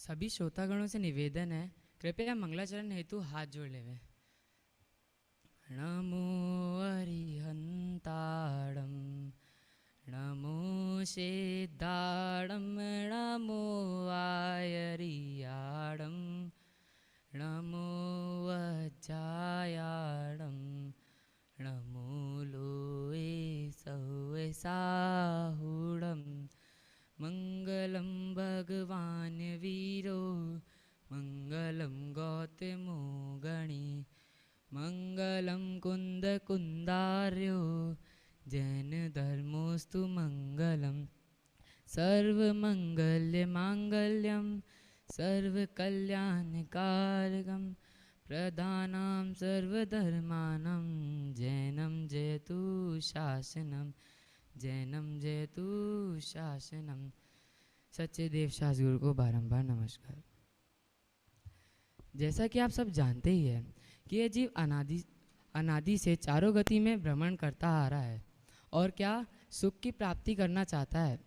सभी श्रोतागणों से निवेदन है, कृपया मंगलाचरण हेतु हाथ जोड़ लेवे। नमो अरिहंताड़म, नमो सिद्धाड़म, नमो आयरियाड़म, नमो वज्जायाड़म, नमो लोए सौए साहुड़म। मंगलम भगवान वीरो, मंगलम गौतमो गणी, मंगलम कुंद कुंदार्यो, जैन धर्मोस्तु मंगलम। सर्वमंगल्य मांगल्यम, सर्वकल्याणकारकम, प्रधानां सर्वधर्माणां, जैनं जयतु शासनम, जैनम जयतु शासनम। सच्चे देव शास गुरु को बारंबार नमस्कार। जैसा कि आप सब जानते ही हैं कि ये जीव अनादि से चारों गति में भ्रमण करता आ रहा है और क्या सुख की प्राप्ति करना चाहता है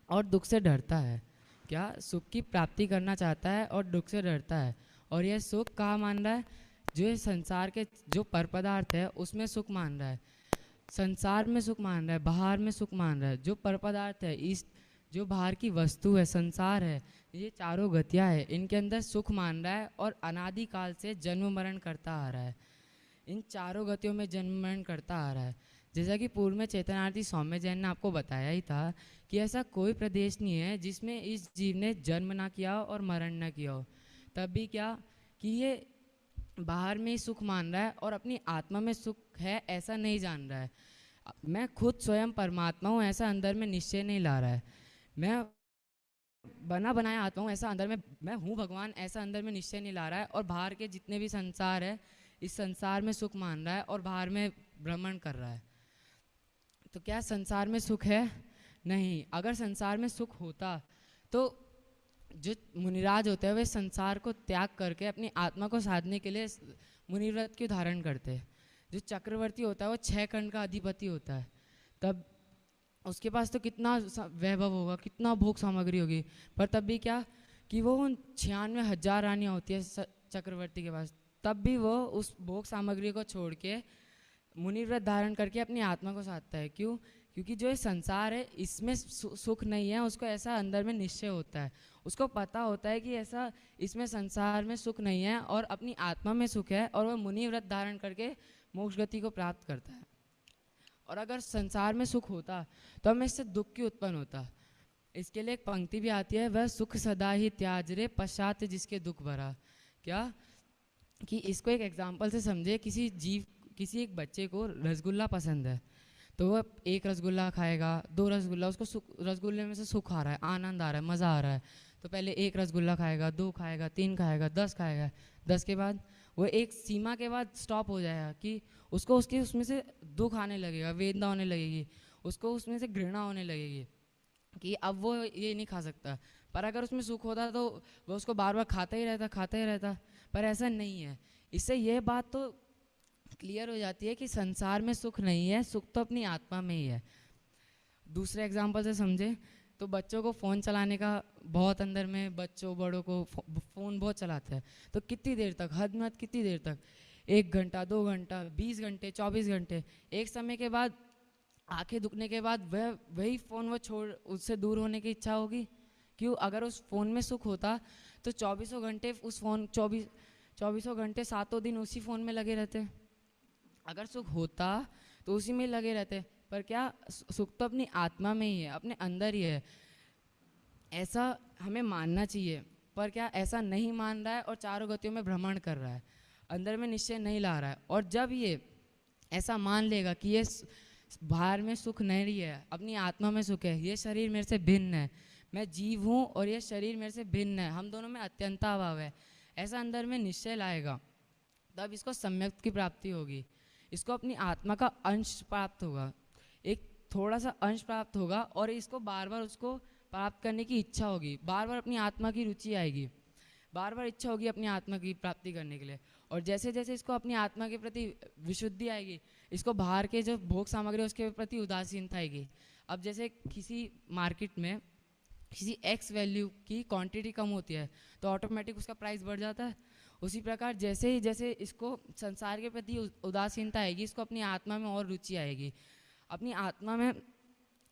और दुख से डरता है। क्या सुख की प्राप्ति करना चाहता है और दुख से डरता है। और यह सुख कहाँ मान रहा है? जो ये संसार के जो पर पदार्थ है उसमें सुख मान रहा है, संसार में सुख मान रहा है, बाहर में सुख मान रहा है। जो पर पदार्थ है, इस जो बाहर की वस्तु है, संसार है, ये चारों गतियाँ है, इनके अंदर सुख मान रहा है और अनादि काल से जन्म मरण करता आ रहा है। इन चारों गतियों में जन्म मरण करता आ रहा है। जैसा कि पूर्व में चेतनार्थी सौम्य जैन ने आपको बताया ही था कि ऐसा कोई प्रदेश नहीं है जिसमें इस जीव ने जन्म ना किया हो और मरण ना किया हो। तब भी क्या कि ये बाहर में ही सुख मान रहा है और अपनी आत्मा में सुख है ऐसा नहीं जान रहा है। मैं खुद स्वयं परमात्मा हूँ ऐसा अंदर में निश्चय नहीं ला रहा है। मैं बना बनाया आत्मा हूँ ऐसा अंदर में, मैं हूँ भगवान ऐसा अंदर में निश्चय नहीं ला रहा है। और बाहर के जितने भी संसार है, इस संसार में सुख मान रहा है और बाहर में भ्रमण कर रहा है। तो क्या संसार में सुख है? नहीं। अगर संसार में सुख होता तो जो मुनिराज होते हैं वे संसार को त्याग करके अपनी आत्मा को साधने के लिए मुनिव्रत की धारण करते हैं। जो चक्रवर्ती होता है वो 6 खंड का अधिपति होता है, तब उसके पास तो कितना वैभव होगा, कितना भोग सामग्री होगी, पर तब भी क्या कि वो उन 96,000 रानियाँ होती है चक्रवर्ती के पास, तब भी वो उस भोग सामग्री को छोड़ के मुनिव्रत धारण करके अपनी आत्मा को साधता है। क्यों? क्योंकि जो ये संसार है इसमें सुख नहीं है, उसको ऐसा अंदर में निश्चय होता है, उसको पता होता है कि ऐसा इसमें संसार में सुख नहीं है और अपनी आत्मा में सुख है, और वह मुनिव्रत धारण करके मोक्ष गति को प्राप्त करता है। और अगर संसार में सुख होता तो हमें इससे दुख क्यों उत्पन्न होता? इसके लिए एक पंक्ति भी आती है, वह सुख सदा ही त्याज रे, पश्चात जिसके दुख भरा। क्या कि इसको एक एग्जाम्पल से समझे। किसी एक बच्चे को रसगुल्ला पसंद है, तो वह एक रसगुल्ला खाएगा, 2 रसगुल्ला, उसको रसगुल्ले में से सुख आ रहा है, आनंद आ रहा है, मज़ा आ रहा है, तो पहले 1 रसगुल्ला खाएगा, 2 खाएगा, 3 खाएगा, 10 खाएगा। 10 के बाद वो एक सीमा के बाद स्टॉप हो जाएगा कि उसको उसमें से दुख आने लगेगा, वेदना होने लगेगी, उसको उसमें से घृणा होने लगेगी कि अब वो ये नहीं खा सकता। पर अगर उसमें सुख होता तो वो उसको बार बार खाता ही रहता। पर ऐसा नहीं है। इससे ये बात तो क्लियर हो जाती है कि संसार में सुख नहीं है, सुख तो अपनी आत्मा में ही है। दूसरे एग्जाम्पल से समझे तो बच्चों को फ़ोन चलाने का बहुत अंदर में, बच्चों बड़ों को फ़ोन बहुत चलाते हैं, तो कितनी देर तक, हद में हद कितनी देर तक, 1 घंटा, 2 घंटा, 20 घंटे, 24 घंटे। एक समय के बाद आंखें दुखने के बाद वही फ़ोन वो छोड़, उससे दूर होने की इच्छा होगी। क्यों? अगर उस फ़ोन में सुख होता तो 24 घंटे उस फ़ोन 24 घंटे 7 दिन उसी फ़ोन में लगे रहते। अगर सुख होता तो उसी में लगे रहते। पर क्या सुख तो अपनी आत्मा में ही है, अपने अंदर ही है, ऐसा हमें मानना चाहिए। पर क्या ऐसा नहीं मान रहा है और चारों गतियों में भ्रमण कर रहा है, अंदर में निश्चय नहीं ला रहा है। और जब ये ऐसा मान लेगा कि ये बाहर में सुख नहीं है, अपनी आत्मा में सुख है, ये शरीर मेरे से भिन्न है, मैं जीव हूँ और ये शरीर मेरे से भिन्न है, हम दोनों में अत्यंता अभाव है, ऐसा अंदर में निश्चय लाएगा, तब इसको सम्यक की प्राप्ति होगी। इसको अपनी आत्मा का अंश प्राप्त होगा, एक थोड़ा सा अंश प्राप्त होगा, और इसको बार बार उसको प्राप्त करने की इच्छा होगी, बार बार अपनी आत्मा की रुचि आएगी, बार बार इच्छा होगी अपनी आत्मा की प्राप्ति करने के लिए। और जैसे जैसे इसको अपनी आत्मा के प्रति विशुद्धि आएगी, इसको बाहर के जो भोग सामग्री उसके प्रति उदासीनता आएगी। अब जैसे किसी मार्केट में किसी एक्स वैल्यू की क्वांटिटी कम होती है तो ऑटोमेटिक उसका प्राइस बढ़ जाता है। उसी प्रकार जैसे इसको संसार के प्रति उदासीनता आएगी, इसको अपनी आत्मा में और रुचि आएगी, अपनी आत्मा में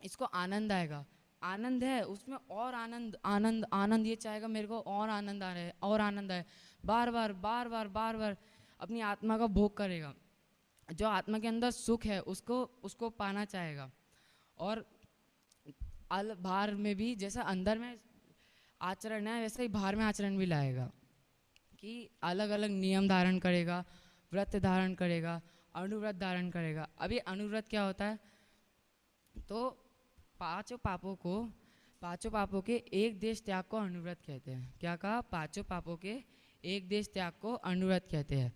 इसको आनंद आएगा, आनंद है उसमें और आनंद आनंद आनंद, ये चाहेगा मेरे को और आनंद आ रहा है और आनंद आए, बार बार बार बार बार बार अपनी आत्मा का भोग करेगा। जो आत्मा के अंदर सुख है उसको उसको पाना चाहेगा। और बाहर में भी जैसा अंदर में आचरण है वैसे ही बाहर में आचरण भी लाएगा, कि अलग अलग नियम धारण करेगा, व्रत धारण करेगा, अनुव्रत धारण करेगा। अभी अनुव्रत क्या होता है? तो पांचों पापों के एक देश त्याग को अनुव्रत कहते हैं। क्या कहा? पांचों पापों के एक देश त्याग को अनुव्रत कहते हैं।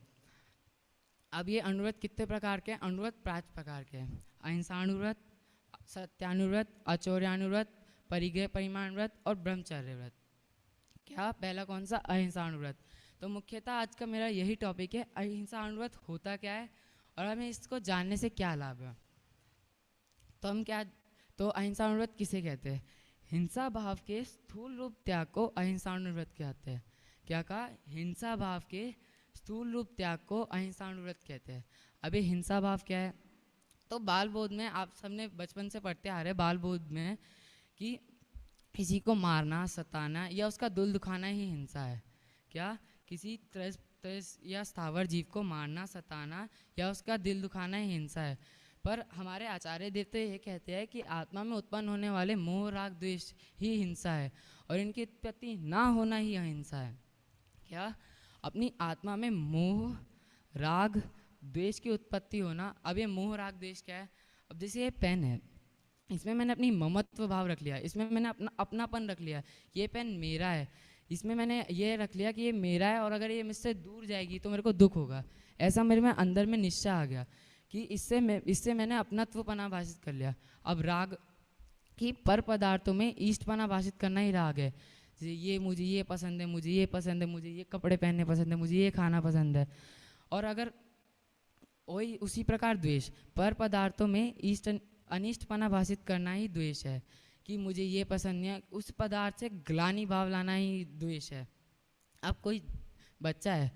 अब ये अनुव्रत कितने प्रकार के? अनुव्रत 5 प्रकार के हैं। अहिंसानुव्रत, सत्यानुव्रत, अचौर्यानुव्रत, परिग्रह परिमाण व्रत और ब्रह्मचर्य व्रत। क्या पहला कौन सा? अहिंसानुव्रत। तो मुख्यतः आज का मेरा यही टॉपिक है, अहिंसानुव्रत होता क्या है और हमें इसको जानने से क्या लाभ है। तो अहिंसानुव्रत किसे कहते हैं? हिंसा भाव के स्थूल रूप त्याग को अहिंसानुव्रत कहते हैं। क्या कहा? हिंसा भाव के स्थूल रूप त्याग को अहिंसानुव्रत कहते हैं। अभी हिंसा भाव क्या है? तो बाल बोध में आप सबने बचपन से पढ़ते आ रहे हैं, बाल बोध में, कि किसी को मारना, सताना या उसका दिल दुखाना ही हिंसा है। क्या? किसी त्रस या स्थावर जीव को मारना, सताना या उसका दिल दुखाना ही हिंसा है। पर हमारे आचार्य देवता ये कहते हैं कि आत्मा में उत्पन्न होने वाले मोह राग द्वेष ही हिंसा है और इनकी उत्पत्ति ना होना ही अहिंसा है। क्या? अपनी आत्मा में मोह राग द्वेष की उत्पत्ति होना। अब ये मोह राग द्वेष क्या है? अब जैसे ये पेन है, इसमें मैंने अपनी ममत्व भाव रख लिया, इसमें मैंने अपनापन रख लिया, ये पेन मेरा है, इसमें मैंने ये रख लिया कि ये मेरा है और अगर ये मुझसे दूर जाएगी तो मेरे को दुख होगा। ऐसा मेरे में अंदर में निश्चय आ गया कि इससे मैंने अपनत्वपना भाषित कर लिया। अब राग कि पर पदार्थों में ईष्टपना भाषित करना ही राग है। ये मुझे ये पसंद है, मुझे ये पसंद है, मुझे ये कपड़े पहनने पसंद है, मुझे ये खाना पसंद है। और अगर वही उसी प्रकार द्वेष, पर पदार्थों में अनिष्टपना भाषित करना ही द्वेष है, कि मुझे ये पसंद नहीं है, उस पदार्थ से ग्लानि भाव लाना ही द्वेष है। अब कोई बच्चा है,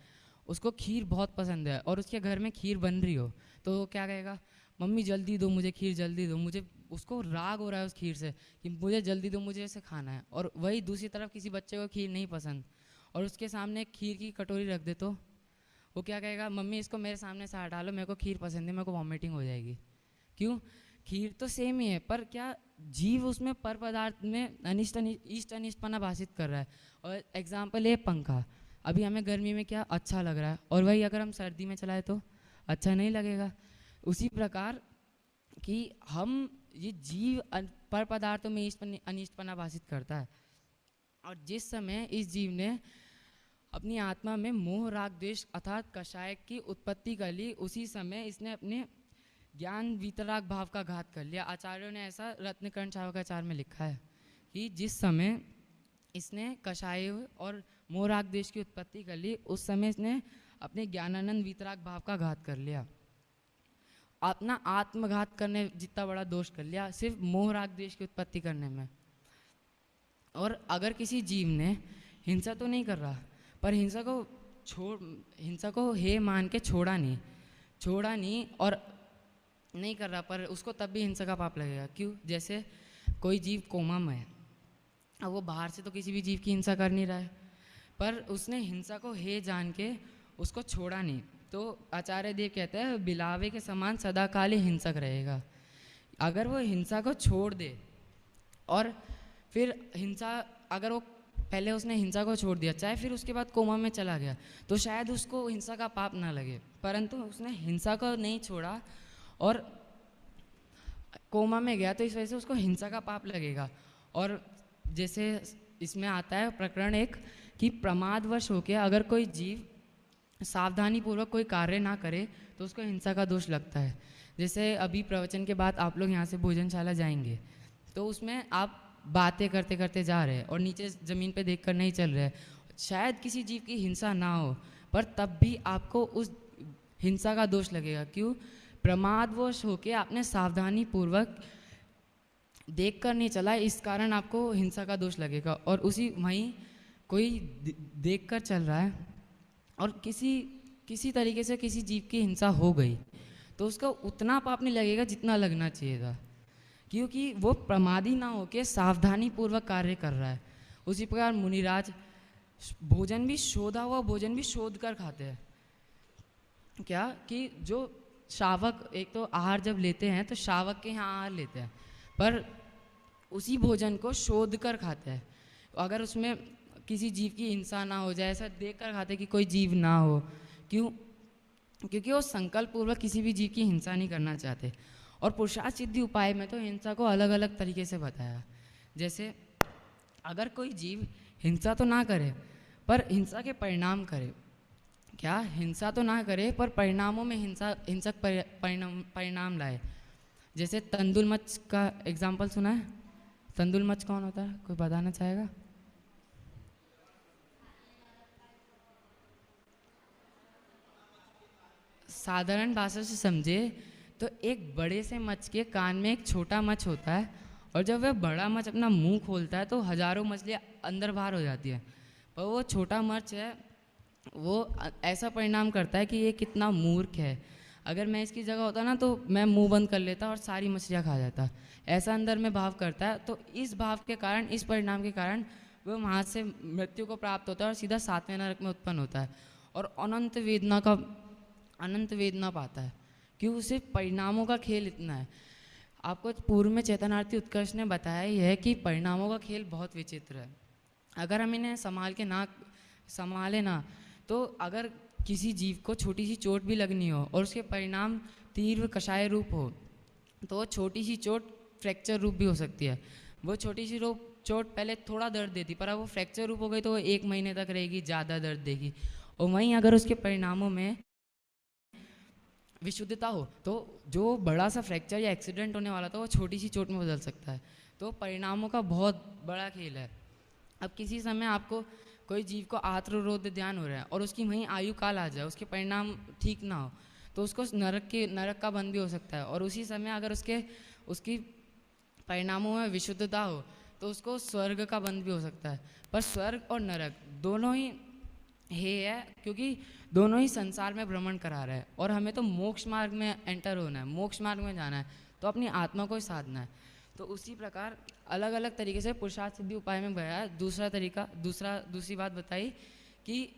उसको खीर बहुत पसंद है और उसके घर में खीर बन रही हो तो वो क्या कहेगा? मम्मी जल्दी दो मुझे खीर, जल्दी दो मुझे। उसको राग हो रहा है उस खीर से कि मुझे जल्दी दो, मुझे ऐसे खाना है। और वही दूसरी तरफ किसी बच्चे को खीर नहीं पसंद और उसके सामने खीर की कटोरी रख दे तो वो क्या कहेगा? मम्मी इसको मेरे सामने से हटा लो, मेरे को खीर पसंद है, मेरे को वॉमिटिंग हो जाएगी। क्यों? खीर तो सेम ही है, पर क्या जीव उसमें पर पदार्थ में इष्ट अनिष्टपना भाषित कर रहा है। और एग्जाम्पल है पंखा, अभी हमें गर्मी में क्या अच्छा लग रहा है और वही अगर हम सर्दी में चलाए तो अच्छा नहीं लगेगा। उसी प्रकार कि हम ये जीव पर पदार्थों में अनिष्टपना भाषित करता है और जिस समय इस जीव ने अपनी आत्मा में मोह राग द्वेष अर्थात कषाय की उत्पत्ति कर ली, उसी समय इसने अपने ज्ञान वितराग भाव का घात कर लिया। आचार्यों ने ऐसा रत्नकर्ण चावकाचार में लिखा है कि जिस समय इसने कषाय और मोह राग द्वेष की उत्पत्ति कर ली, उस समय इसने अपने ज्ञानानंद वितराग भाव का घात कर लिया। अपना आत्मघात करने जितना बड़ा दोष कर लिया सिर्फ मोह राग द्वेष की उत्पत्ति करने में। और अगर किसी जीव ने हिंसा तो नहीं कर रहा, पर हिंसा को हे मान के छोड़ा नहीं और नहीं कर रहा, पर उसको तब भी हिंसा का पाप लगेगा। क्यों? जैसे कोई जीव कोमा में है, अब वो बाहर से तो किसी भी जीव की हिंसा कर नहीं रहा है, पर उसने हिंसा को हे जान के उसको छोड़ा नहीं, तो आचार्य देव कहते हैं बिलावे के समान सदाकाल हिंसक रहेगा। अगर वो हिंसा को छोड़ दे और फिर हिंसा, अगर वो पहले उसने हिंसा को छोड़ दिया, चाहे फिर उसके बाद कोमा में चला गया, तो शायद उसको हिंसा का पाप ना लगे, परंतु उसने हिंसा को नहीं छोड़ा और कोमा में गया तो इस वजह से उसको हिंसा का पाप लगेगा। और जैसे इसमें आता है प्रकरण एक कि प्रमादवश होकर अगर कोई जीव सावधानी पूर्वक कोई कार्य ना करे तो उसको हिंसा का दोष लगता है। जैसे अभी प्रवचन के बाद आप लोग यहाँ से भोजनशाला जाएंगे तो उसमें आप बातें करते करते जा रहे हैं और नीचे ज़मीन पे देखकर नहीं चल रहे, शायद किसी जीव की हिंसा ना हो, पर तब भी आपको उस हिंसा का दोष लगेगा। क्यों? प्रमादवश होकर आपने सावधानी पूर्वक देख कर नहीं चला, इस कारण आपको हिंसा का दोष लगेगा। और उसी वहीं कोई देख कर चल रहा है और किसी किसी तरीके से किसी जीव की हिंसा हो गई, तो उसका उतना पाप नहीं लगेगा जितना लगना चाहिए था, क्योंकि वो प्रमादी ना होकर सावधानी पूर्वक कार्य कर रहा है। उसी प्रकार मुनिराज भोजन भी, शोधा हुआ भोजन भी शोध कर खाते हैं। क्या कि जो शावक एक तो आहार जब लेते हैं तो शावक के यहाँ आहार लेते हैं, पर उसी भोजन को शोध कर खाते हैं। अगर उसमें किसी जीव की हिंसा ना हो जाए, ऐसा देख कर खाते कि कोई जीव ना हो। क्यों? क्योंकि वो संकल्प पूर्वक किसी भी जीव की हिंसा नहीं करना चाहते। और पुरुषार्थ सिद्धि उपाय में तो हिंसा को अलग अलग तरीके से बताया। जैसे अगर कोई जीव हिंसा तो ना करे पर हिंसा के परिणाम करे, क्या हिंसा तो ना करे पर परिणामों में हिंसक परिणाम लाए। जैसे तंदुल मच्छ का एग्जाम्पल सुना है? तंदुल मच्छ कौन होता है, कोई बताना चाहेगा? साधारण भाषा से समझे तो एक बड़े से मच्छ के कान में एक छोटा मच्छ होता है, और जब वह बड़ा मच्छ अपना मुंह खोलता है तो हजारों मछलियाँ अंदर बाहर हो जाती हैं। पर वो छोटा मच्छ है, वो ऐसा परिणाम करता है कि ये कितना मूर्ख है। अगर मैं इसकी जगह होता ना तो मैं मुंह बंद कर लेता और सारी मछलियाँ खा जाता। ऐसा अंदर में भाव करता है। तो इस भाव के कारण, इस परिणाम के कारण वो वहाँ से मृत्यु को प्राप्त होता है और सीधा 7वें नरक में उत्पन्न होता है और अनंत वेदना पाता है। क्यों? उसे परिणामों का खेल इतना है। आपको पूर्व में चेतनार्थी उत्कर्ष ने बताया ही है कि परिणामों का खेल बहुत विचित्र है। अगर हम इन्हें संभाले ना तो अगर किसी जीव को छोटी सी चोट भी लगनी हो और उसके परिणाम तीव्र कषाय रूप हो, तो वो छोटी सी चोट फ्रैक्चर रूप भी हो सकती है। वो छोटी सी चोट पहले थोड़ा दर्द देती, पर अब वो फ्रैक्चर रूप हो गई तो वो 1 महीने तक रहेगी, ज़्यादा दर्द देगी। और वहीं अगर उसके परिणामों में विशुद्धता हो तो जो बड़ा सा फ्रैक्चर या एक्सीडेंट होने वाला था वो छोटी सी चोट में बदल सकता है। तो परिणामों का बहुत बड़ा खेल है। अब किसी समय आपको कोई जीव को आत्मरोध ध्यान हो रहा है और उसकी वहीं आयु काल आ जाए, उसके परिणाम ठीक ना हो, तो उसको नरक का बंध भी हो सकता है। और उसी समय अगर उसकी परिणामों में विशुद्धता हो तो उसको स्वर्ग का बंध भी हो सकता है। पर स्वर्ग और नरक दोनों ही है, क्योंकि दोनों ही संसार में भ्रमण करा रहा है और हमें तो मोक्ष मार्ग में एंटर होना है, मोक्ष मार्ग में जाना है, तो अपनी आत्मा को ही साधना है। तो उसी प्रकार अलग अलग तरीके से पुरुषार्थ सिद्धि उपाय में बताया। दूसरी बात बताई कि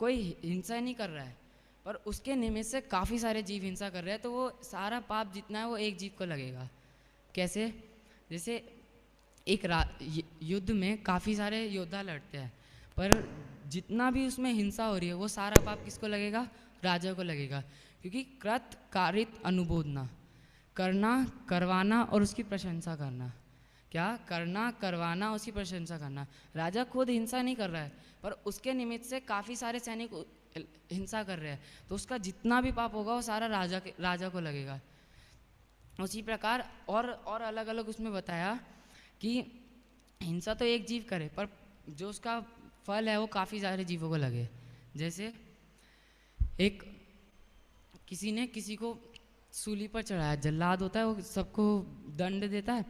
कोई हिंसा नहीं कर रहा है पर उसके निमित्त से काफ़ी सारे जीव हिंसा कर रहे हैं, तो वो सारा पाप जितना है वो एक जीव को लगेगा। कैसे? जैसे एक युद्ध में काफ़ी सारे योद्धा लड़ते हैं, पर जितना भी उसमें हिंसा हो रही है वो सारा पाप किसको लगेगा? राजा को लगेगा। क्योंकि कृत कारित अनुबोधना, करना, करवाना और उसकी प्रशंसा करना। क्या? करना, करवाना, उसकी प्रशंसा करना। राजा खुद हिंसा नहीं कर रहा है पर उसके निमित्त से काफ़ी सारे सैनिक हिंसा कर रहे हैं, तो उसका जितना भी पाप होगा वो सारा राजा को लगेगा। उसी प्रकार और अलग अलग उसमें बताया कि हिंसा तो एक जीव करे पर जो उसका फल है वो काफ़ी सारे जीवों को लगे। जैसे किसी ने किसी को सूली पर चढ़ाया, जल्लाद होता है वो सबको दंड देता है,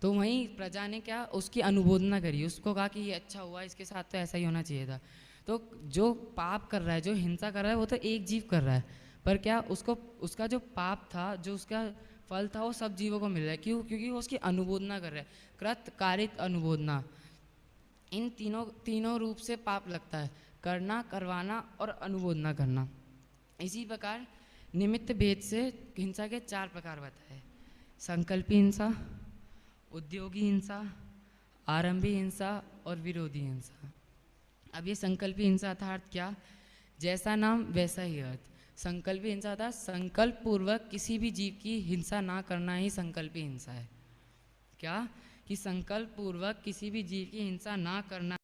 तो वहीं प्रजा ने क्या उसकी अनुमोदना करी, उसको कहा कि ये अच्छा हुआ, इसके साथ तो ऐसा ही होना चाहिए था। तो जो पाप कर रहा है, जो हिंसा कर रहा है, वो तो एक जीव कर रहा है, पर क्या उसका जो पाप था, जो उसका फल था, वो सब जीवों को मिल रहा है। क्यों? क्योंकि वो उसकी अनुमोदना कर रहा है। कृत कारित अनुमोदना, इन तीनों रूप से पाप लगता है, करना, करवाना और अनुमोदना करना। इसी प्रकार निमित्त भेद से हिंसा के 4 प्रकार बताए: संकल्पी हिंसा, उद्योगी हिंसा, आरंभी हिंसा और विरोधी हिंसा। अब ये संकल्पी हिंसा अर्थात क्या? जैसा नाम वैसा ही अर्थ। संकल्पी हिंसा अर्थात संकल्प पूर्वक किसी भी जीव की हिंसा ना करना ही संकल्पी हिंसा है। क्या? कि संकल्प पूर्वक किसी भी जीव की हिंसा ना करना